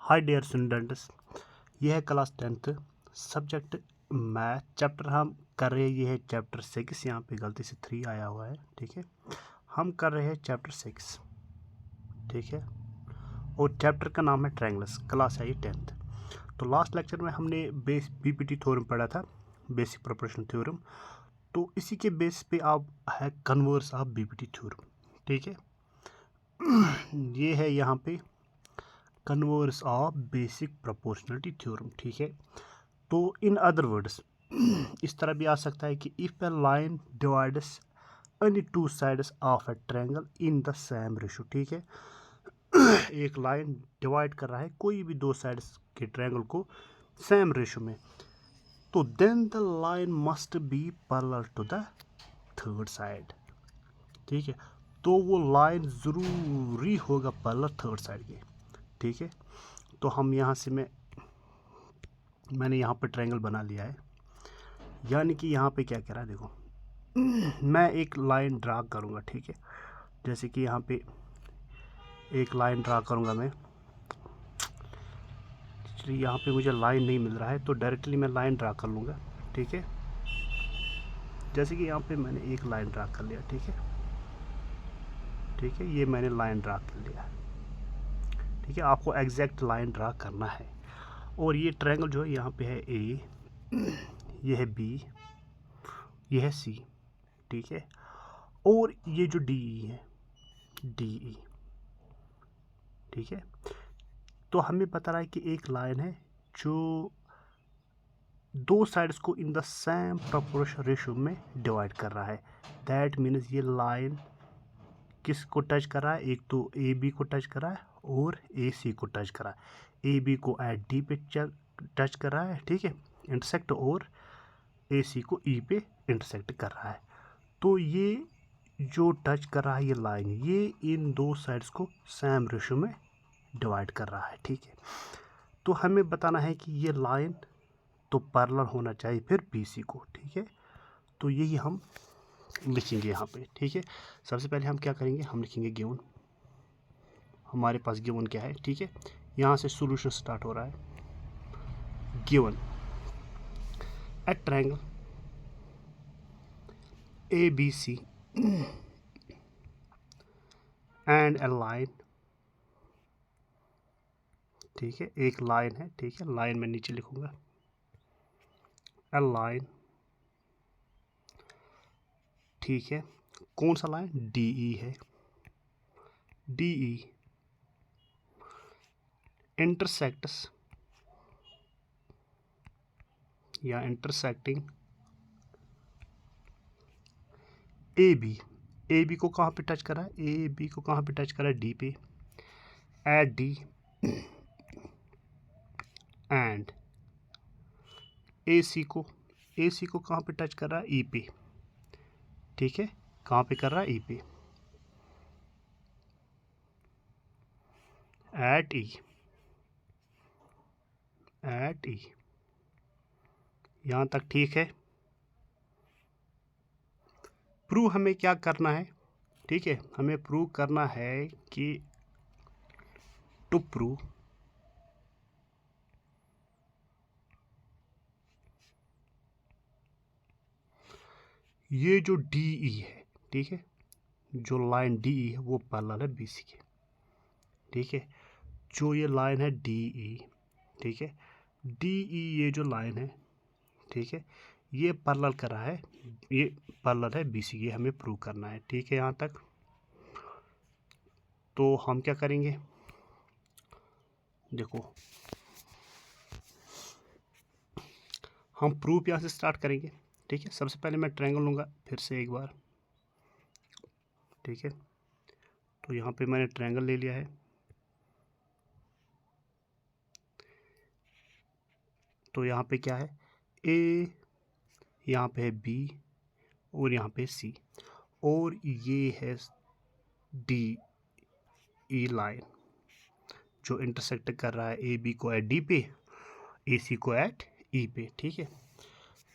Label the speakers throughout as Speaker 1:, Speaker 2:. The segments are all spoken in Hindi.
Speaker 1: हाय डियर स्टूडेंट्स, ये है class 10th subject math. Chapter हम कर रहे हैं, ये है चैप्टर 6। यहाँ पे गलती से 3 आया हुआ है, ठीक है। हम कर रहे हैं चैप्टर 6, ठीक है। और चैप्टर का नाम है ट्रायंगल्स। क्लास है ये 10th। तो लास्ट लेक्चर में हमने बीपीटी थ्योरम पढ़ा था, बेसिक प्रोपोर्शन थ्योरम। तो इसी के बेस पे आप है कन्वर्स ऑफ बीपीटी थ्योरम, ठीक है। ये है यहाँ पे converse of basic proportionality theorem, ठीक है। तो इन अदर वर्ड्स इस तरह भी आ सकता है कि if A line divides any two sides of A triangle in the same ratio, ठीक है। एक लाइन डिवाइड कर रहा है कोई भी दो साइड्स के ट्रायंगल को सेम रेशियो में, तो then the line must be parallel to the third side, ठीक है। तो वो लाइन ज़रूरी होगा पैरेलल थर्ड साइड के, ठीक है। तो हम यहाँ से मैंने यहाँ पर ट्रायंगल बना लिया है, यानी कि यहाँ पे क्या कह रहा है, देखो मैं एक लाइन ड्रा करूँगा, ठीक है। जैसे कि यहाँ पे एक लाइन ड्रा करूँगा मैं। चलिए यहाँ पे मुझे लाइन नहीं मिल रहा है, तो डायरेक्टली मैं लाइन ड्रा कर लूँगा, ठीक है। जैसे कि यहाँ पे मैंने एक लाइन ड्रा कर लिया, ठीक है, ठीक है। ये मैंने लाइन ड्रा कर लिया, ठीक है। आपको एग्जैक्ट लाइन ड्रा करना है। और ये ट्रायंगल जो है यहाँ पे है ए, ये है बी, ये है सी, ठीक है। और ये जो डी ई है, डी ई, ठीक है। तो हमें पता रहा है कि एक लाइन है जो दो साइड्स को in the same proportion ratio में डिवाइड कर रहा है। दैट मीन्स ये लाइन किस को टच कर रहा है, एक तो ए बी को टच कर रहा है और ए सी को टच कर रहा है। ए बी को एट डी पे टच कर रहा है, ठीक है, इंटरसेक्ट, और ए सी को ई पे इंटरसेक्ट कर रहा है। तो ये जो टच कर रहा है ये लाइन, ये इन दो साइड्स को सेम रेशियो में डिवाइड कर रहा है, ठीक है। तो हमें बताना है कि ये लाइन तो पैरेलल होना चाहिए फिर बीसी को, ठीक है। तो यही हम लिखेंगे यहाँ पे, ठीक है। सबसे पहले हम क्या करेंगे, हम लिखेंगे गिवन। हमारे पास गिवन क्या है, ठीक है। यहाँ से सॉल्यूशन स्टार्ट हो रहा है। Given a triangle A B C and a line, ठीक है। एक लाइन है, ठीक है, लाइन में नीचे लिखूंगा ए लाइन, ठीक है। कौन सा लाइन, डी ई है, डी ई इंटरसेक्ट्स या intersecting A B. A B को कहाँ पे टच करा है, ए बी को कहाँ पे टच करा है, डी पे, एट डी एंड ए सी को कहाँ पे टच कर रहा है, ई पे, ठीक है। कहाँ पे कर रहा है, ई पे, एट ई, एट ई। यहाँ तक ठीक है। प्रूव हमें क्या करना है, ठीक है। हमें प्रूव करना है कि टू प्रूव ये जो डी ई है, ठीक है, जो लाइन डी ई है वो पैरेलल है बी सी के, ठीक है। जो ये लाइन है डी ई, ठीक है, डी ई ये जो लाइन है, ठीक है, ये पैरेलल कर रहा है, ये पैरेलल है बी सी, ये हमें प्रूव करना है, ठीक है। यहाँ तक तो हम क्या करेंगे, देखो हम प्रूफ यहाँ से स्टार्ट करेंगे, ठीक है। सबसे पहले मैं ट्रायंगल लूँगा फिर से एक बार, ठीक है। तो यहाँ पे मैंने ट्रायंगल ले लिया है। तो यहाँ पे क्या है, ए, यहाँ पे है बी, और यहाँ पे सी, और ये है डी ई लाइन जो इंटरसेक्ट कर रहा है ए बी को एट डी पे, ए सी को एट ई पे, ठीक है।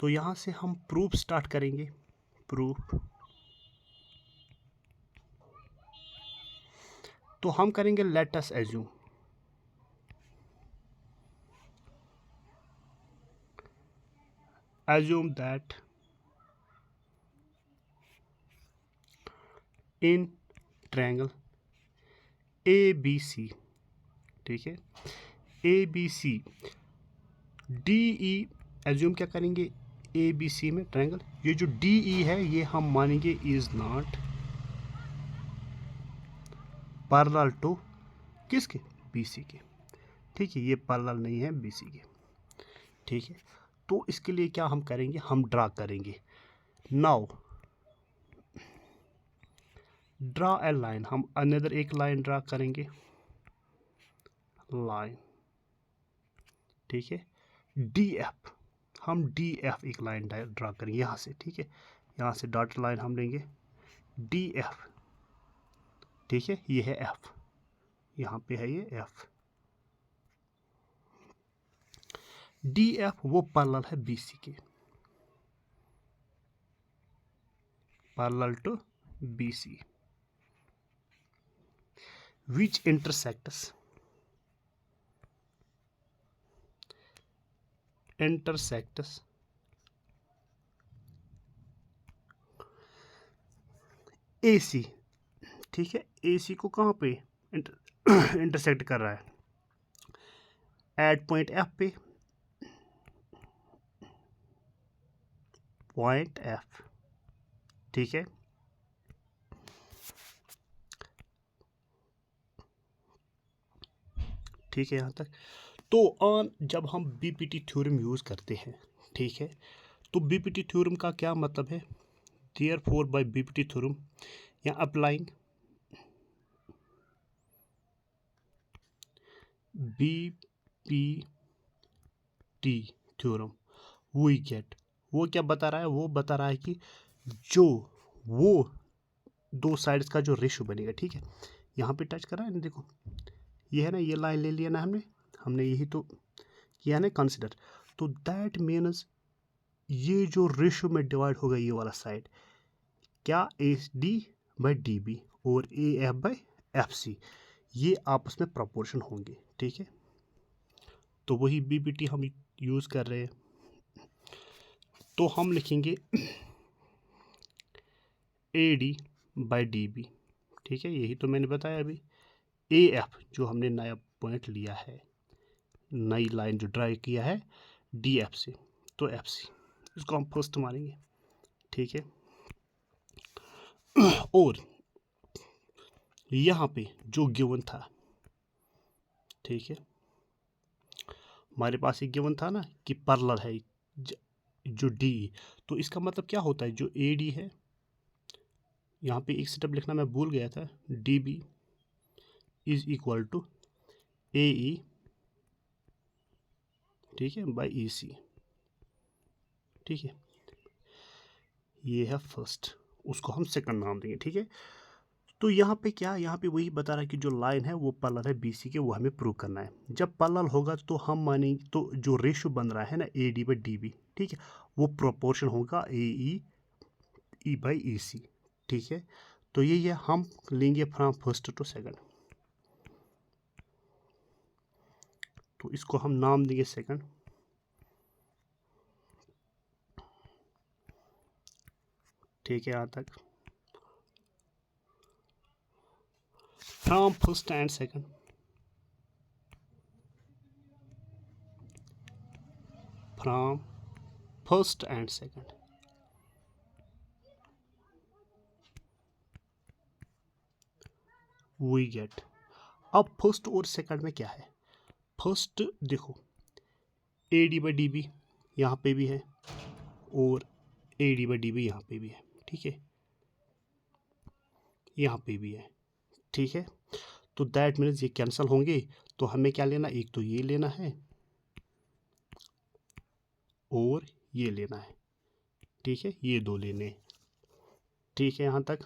Speaker 1: तो यहाँ से हम प्रूफ स्टार्ट करेंगे। प्रूफ तो हम करेंगे let us assume, assume that in triangle ABC, ठीक है, ABC DE, एज्यूम क्या करेंगे ABC में ट्रायंगल, ये जो DE है ये हम मानेंगे इज नॉट पैरेलल टू किसके, BC के, ठीक है, ये पैरेलल नहीं है BC के, ठीक है। तो इसके लिए क्या हम करेंगे, हम ड्रा करेंगे। नाउ ड्रा ए लाइन, हम अनदर एक लाइन ड्रा करेंगे, लाइन, ठीक है, DF, हम DF एक लाइन ड्रा करेंगे यहाँ से, ठीक है, यहाँ से डॉट लाइन हम लेंगे DF, ठीक है, ये है F, यहाँ पे है ये F, DF वो पैरेलल है BC के, parallel to BC, which intersects AC, ठीक है, AC को कहाँ पे इंटरसेक्ट कर रहा है, एट पॉइंट F पे, पॉइंट F, ठीक है, ठीक है यहाँ तक। तो ऑन जब हम BPT थ्योरम यूज़ करते हैं, ठीक है, तो BPT थ्योरम का क्या मतलब है, देयरफॉर बाय BPT थ्योरम या applying BPT theorem we get, वो क्या बता रहा है, वो बता रहा है कि जो वो दो साइड्स का जो रेशो बनेगा, ठीक है, यहाँ पे टच कर रहा है ना, देखो ये है ना, ये लाइन ले लिया ना हमने यही तो किया ना कंसिडर, तो दैट मीन्स ये जो रेशो में डिवाइड होगा ये वाला साइड, क्या AD बाई DB और AF बाई FC, ये आपस में प्रपोर्शन होंगे, ठीक है। तो वही BPT हम यूज़ कर रहे हैं, तो हम लिखेंगे AD बाई DB, ठीक है, यही तो मैंने बताया अभी, AF जो हमने नया पॉइंट लिया है, नई लाइन जो ड्रा किया है DF से, तो FC इसको हम फर्स्ट मानेंगे, ठीक है। और यहाँ पे जो गिवन था, ठीक है, हमारे पास एक गिवन था ना कि पैरेलल है जो D, तो इसका मतलब क्या होता है, जो AD है, यहाँ पे एक स्टेप लिखना मैं भूल गया था, DB is equal to AE, ठीक है, बाई EC, ठीक है, ये है फर्स्ट, उसको हम सेकंड नाम देंगे, ठीक है। तो यहाँ पे क्या, यहाँ पे वही बता रहा है कि जो लाइन है वो पैरेलल है BC के, वो हमें प्रूव करना है। जब पैरेलल होगा तो हम मानेंगे, तो जो रेशो बन रहा है ना AD बाई DB, ठीक है, वो प्रोपोर्शन होगा AE बाई EC, ठीक है। तो ये हम लेंगे फ्रॉम फर्स्ट टू सेकंड, तो इसको हम नाम देंगे सेकंड, ठीक है, यहाँ तक from first and second, from first and second, we get. अब फर्स्ट और सेकंड में क्या है, फर्स्ट देखो AD बाई DB यहाँ पे भी है और AD बाई DB यहाँ पे भी है, ठीक है, यहाँ पे भी है, ठीक है। तो दैट मीन्स ये कैंसिल होंगे, तो हमें क्या लेना, एक तो ये लेना है और ये लेना है, ठीक है, ये दो लेने हैं, ठीक है, यहाँ तक।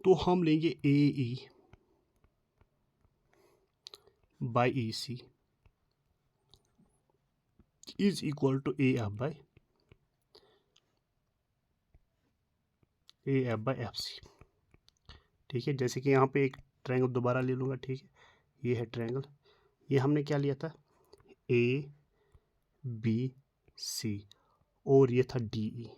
Speaker 1: तो हम लेंगे AE by EC is equal to AF by FC, ठीक है। जैसे कि यहाँ पे एक ट्रायंगल दोबारा ले लूँगा, ठीक है, ये है ट्रायंगल, ये हमने क्या लिया था ए बी सी और ये था डी ई,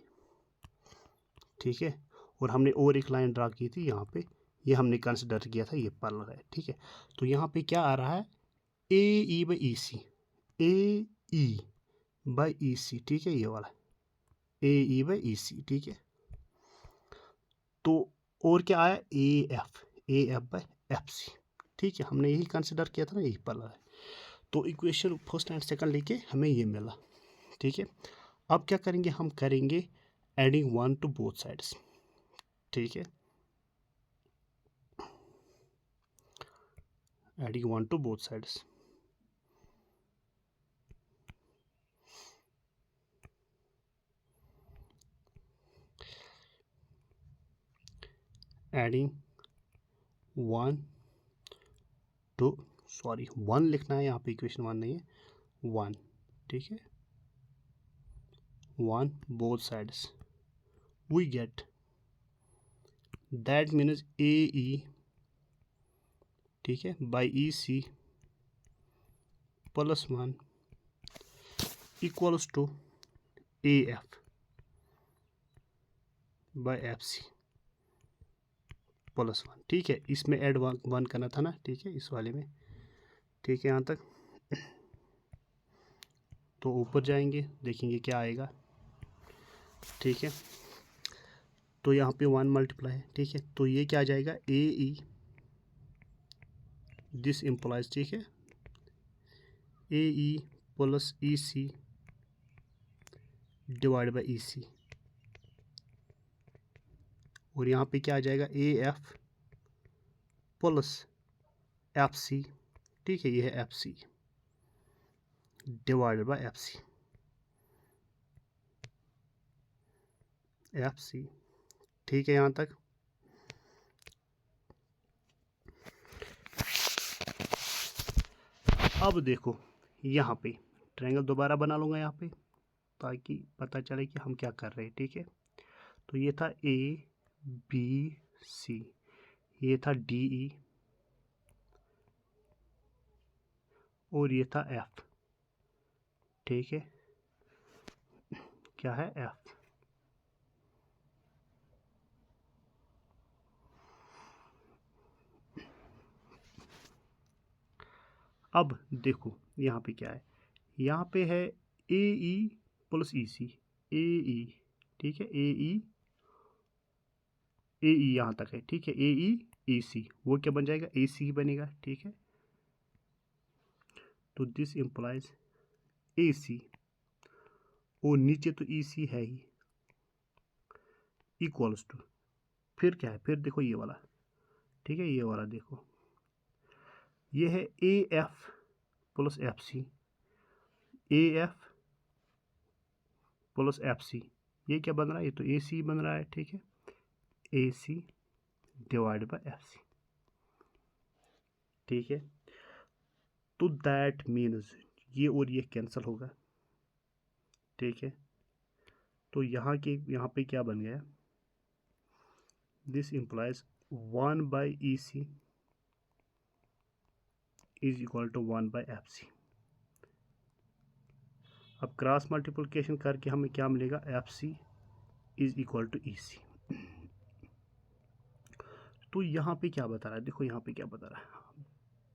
Speaker 1: ठीक है। और हमने और एक लाइन ड्रा की थी यहाँ पे, ये हमने कंसिडर किया था ये पैरेलल है, ठीक है। तो यहाँ पे क्या आ रहा है, A E by E C, A E by E सी, ठीक है, ये वाला ए ई बाई ई सी, ठीक है। तो और क्या आया, A F by F C, ठीक है। हमने यही कंसिडर किया था ना, यही पैरेलल है। तो इक्वेशन फर्स्ट एंड सेकंड लेके हमें ये मिला, ठीक है। अब क्या करेंगे, हम करेंगे एडिंग 1 टू बोथ साइड्स, ठीक है, adding 1 to both sides. Adding 1 to, sorry 1 लिखना है यहाँ पे, इक्वेशन 1 नहीं है, 1, ठीक है, 1 both sides, we get that means A E, ठीक है, by E C plus 1 equals to A F by F C plus 1, ठीक है। इसमें ऐड 1 करना था ना, ठीक है, इस वाले में, ठीक है, यहाँ तक। तो ऊपर जाएंगे, देखेंगे क्या आएगा, ठीक है। तो यहाँ पे 1 मल्टीप्लाई है, ठीक है। तो ये क्या आ जाएगा, ए ई, दिस इम्प्लाइज, ठीक है, A E plus E C divide by E C, और यहाँ पे क्या आ जाएगा, A F plus F C, ठीक है, ये है F C divided by F C, F C, ठीक है, यहाँ तक। अब देखो यहाँ पे ट्रायंगल दोबारा बना लूँगा यहाँ पे, ताकि पता चले कि हम क्या कर रहे हैं, ठीक है। तो ये था ए बी सी, ये था डी ई, और ये था एफ, ठीक है, क्या है, एफ। अब देखो यहाँ पे क्या है, यहाँ पे है A E plus E C, A E, ठीक है, ए ई यहाँ तक है, ठीक है, ए ई ई सी, वो क्या बन जाएगा, ए सी बनेगा, ठीक है। तो दिस इम्प्लाइज ए सी, और नीचे तो ई सी है ही, इक्वल्स टू, फिर क्या है, फिर देखो ये वाला, ठीक है, ये वाला देखो, ये है A F plus F C, A F plus F C, ये क्या बन रहा है, ये तो ए सी बन रहा है, ठीक है, ए सी डिवाइड बाई एफ सी, ठीक है। तो दैट मीन्स ये और ये कैंसिल होगा, ठीक है। तो यहाँ पे क्या बन गया, this implies 1 by E C is equal to 1 by F C. अब क्रॉस मल्टीप्लिकेशन करके हमें क्या मिलेगा, F C is equal to E C. तो यहाँ पे क्या बता रहा है, देखो यहाँ पे क्या बता रहा है,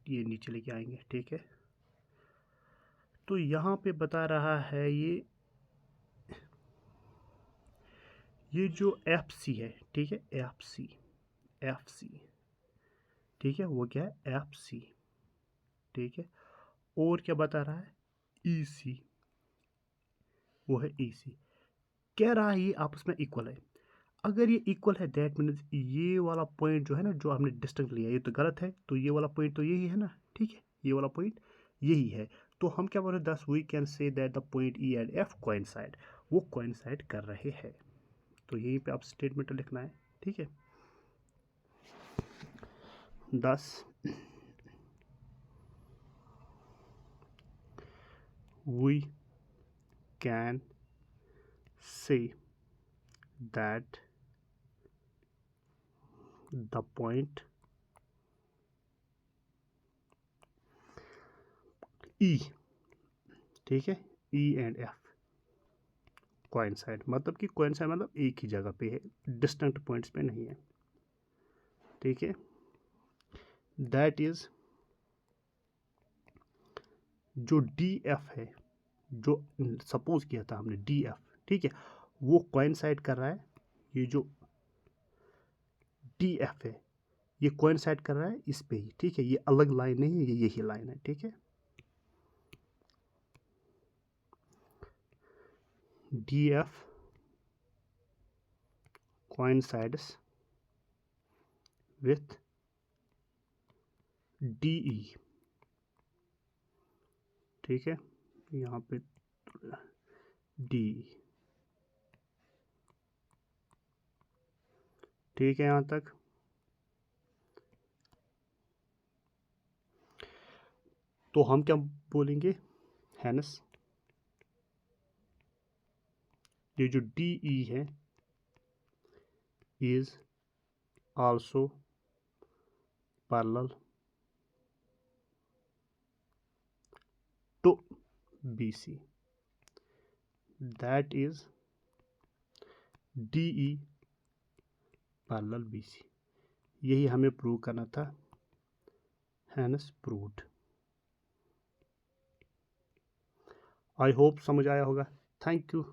Speaker 1: ये नीचे लेके आएंगे, ठीक है। तो यहाँ पे बता रहा है ये जो एफ सी है, ठीक है, एफ सी, ठीक है, वो क्या है, एफ सी, ठीक है। और क्या बता रहा है, ई सी, वो है ई सी, कह रहा है ये आपस में इक्वल है। अगर ये इक्वल है दैट मीन्स ये वाला पॉइंट जो है ना, जो हमने डिस्टेंस लिया, ये तो गलत है, तो ये वाला पॉइंट तो यही है ना, ठीक है, ये वाला पॉइंट यही है। तो हम क्या बोल रहे हैं, thus we can say that the point E and F coincide, वो कोइंसाइड कर रहे हैं। तो यहीं पे आप स्टेटमेंट लिखना है, ठीक है। 10 we can say that the point E ठीक है, ई एंड एफ कोइंसाइड, मतलब कि कोइंसाइड मतलब एक ही जगह पे है, डिस्टेंट पॉइंट्स पे नहीं है, ठीक है। दैट इज जो डी एफ है, जो सपोज किया था हमने डी एफ, ठीक है, वो कोइंसाइड कर रहा है, ये जो डी एफ है ये कोइंसाइड कर रहा है इस पे ही, ठीक है, ये अलग लाइन नहीं है, ये यही लाइन है, ठीक है। D F coincides with DE, ठीक है, यहाँ पे DE, ठीक है यहाँ तक। तो हम क्या बोलेंगे, हैनस ये जो DE है is also parallel to BC, that is DE parallel BC, यही हमें प्रूव करना था, हैनस प्रूव्ड। आई होप समझ आया होगा, थैंक यू।